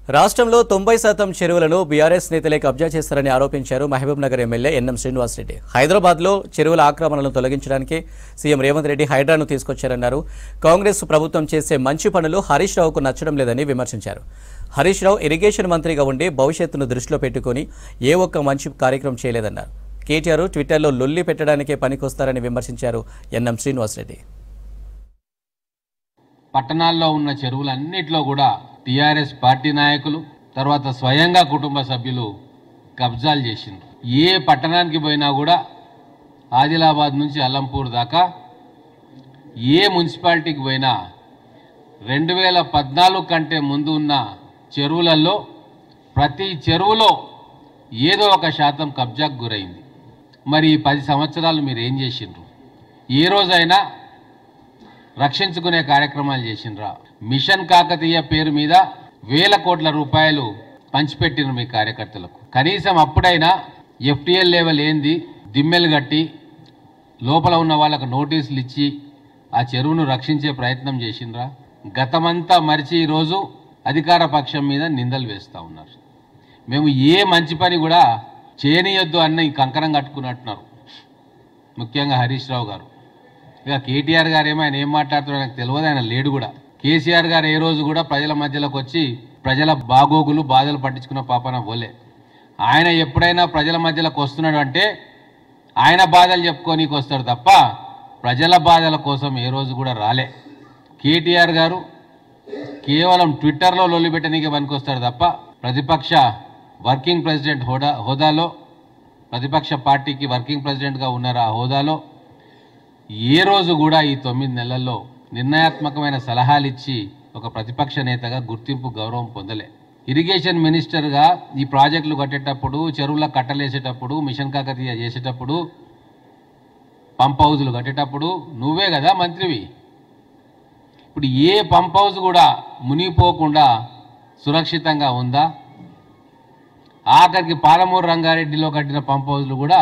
రాష్ట్రంలో 90% చెరువులను బీఆర్ఎస్ నేతలే కబ్జా చేశారని ఆరోపించారు మహబూబ్నగర్ ఎమ్మెల్యే ఎన్ఎం శ్రీనివాసరెడ్డి. హైదరాబాద్లో చెరువుల ఆక్రమణలను తొలగించడానికి సీఎం రేవంత్ రెడ్డి హైడ్రాను తీసుకొచ్చారన్నారు. కాంగ్రెస్ ప్రభుత్వం చేసే మంచి పనులు హరీష్ రావుకు నచ్చడం లేదని విమర్శించారు. హరీష్ రావు ఇరిగేషన్ మంత్రిగా ఉండి భవిష్యత్తును దృష్టిలో పెట్టుకుని ఏ ఒక్క మంచి కార్యక్రమం చేయలేదన్నారు. కేటీఆర్ ట్విట్టర్లో లొల్లి పెట్టడానికే పనికొస్తారని విమర్శించారు ఎన్ఎం శ్రీనివాసరెడ్డి. పట్టణాల్లో ఉన్న చెరువులన్నిట్లో కూడా టీఆర్ఎస్ పార్టీ నాయకులు తర్వాత స్వయంగా కుటుంబ సభ్యులు కబ్జాలు చేసిండ్రు. ఏ పట్టణానికి పోయినా కూడా ఆదిలాబాద్ నుంచి అల్లంపూర్ దాకా ఏ మున్సిపాలిటీకి పోయినా 2014 కంటే ముందు ఉన్న చెరువులలో ప్రతి చెరువులో ఏదో ఒక శాతం కబ్జాకు గురైంది. మరి 10 సంవత్సరాలు మీరు ఏం చేసిండ్రు? ఏ రోజైనా రక్షించుకునే కార్యక్రమాలు చేసిండ్రా? మిషన్ కాకతీయ పేరు మీద వేల కోట్ల రూపాయలు పంచిపెట్టిన మీ కార్యకర్తలకు. కనీసం అప్పుడైనా ఎఫ్టీఎల్ లెవెల్ ఏంది దిమ్మెలు కట్టి లోపల ఉన్న వాళ్ళకు నోటీసులు ఇచ్చి ఆ చెరువును రక్షించే ప్రయత్నం చేసిండ్రా? గతమంతా మరిచి ఈరోజు అధికార పక్షం మీద నిందలు వేస్తూ ఉన్నారు. మేము ఏ మంచి పని కూడా చేయనీయొద్దు అన్న ఈ కంకణం కట్టుకున్నట్టున్నారు, ముఖ్యంగా హరీష్ రావు గారు. ఇక కేటీఆర్ గారు ఏమో ఆయన ఏం మాట్లాడుతున్నారో నాకు తెలియదు, ఆయన లేడు కూడా. కేసీఆర్ గారు ఏ రోజు కూడా ప్రజల మధ్యలోకి వచ్చి ప్రజల బాగోగులు బాధలు పట్టించుకున్న పాపన పోలే. ఆయన ఎప్పుడైనా ప్రజల మధ్యలోకి వస్తున్నాడు అంటే ఆయన బాధలు చెప్పుకోనీకి వస్తాడు తప్ప ప్రజల బాధల కోసం ఏ రోజు కూడా రాలే. కేటీఆర్ గారు కేవలం ట్విట్టర్లో లొల్లి పెట్టనీకే పనికొస్తాడు తప్ప ప్రతిపక్ష వర్కింగ్ ప్రెసిడెంట్ హోదాలో ప్రతిపక్ష పార్టీకి వర్కింగ్ ప్రెసిడెంట్గా ఉన్నారు. ఆ హోదాలో ఏ రోజు కూడా ఈ 9 నెలల్లో నిర్ణయాత్మకమైన సలహాలు ఇచ్చి ఒక ప్రతిపక్ష నేతగా గుర్తింపు గౌరవం పొందలే. ఇరిగేషన్ మినిస్టర్గా ఈ ప్రాజెక్టులు కట్టేటప్పుడు, చెరువుల కట్టలేసేటప్పుడు, మిషన్ కాకతీయ చేసేటప్పుడు, పంప్ హౌజులు కట్టేటప్పుడు నువ్వే కదా మంత్రివి. ఇప్పుడు ఏ పంప్ హౌజ్ కూడా మునిగిపోకుండా సురక్షితంగా ఉందా? ఆఖరికి పాలమూరు రంగారెడ్డిలో కట్టిన పంప్ హౌజులు కూడా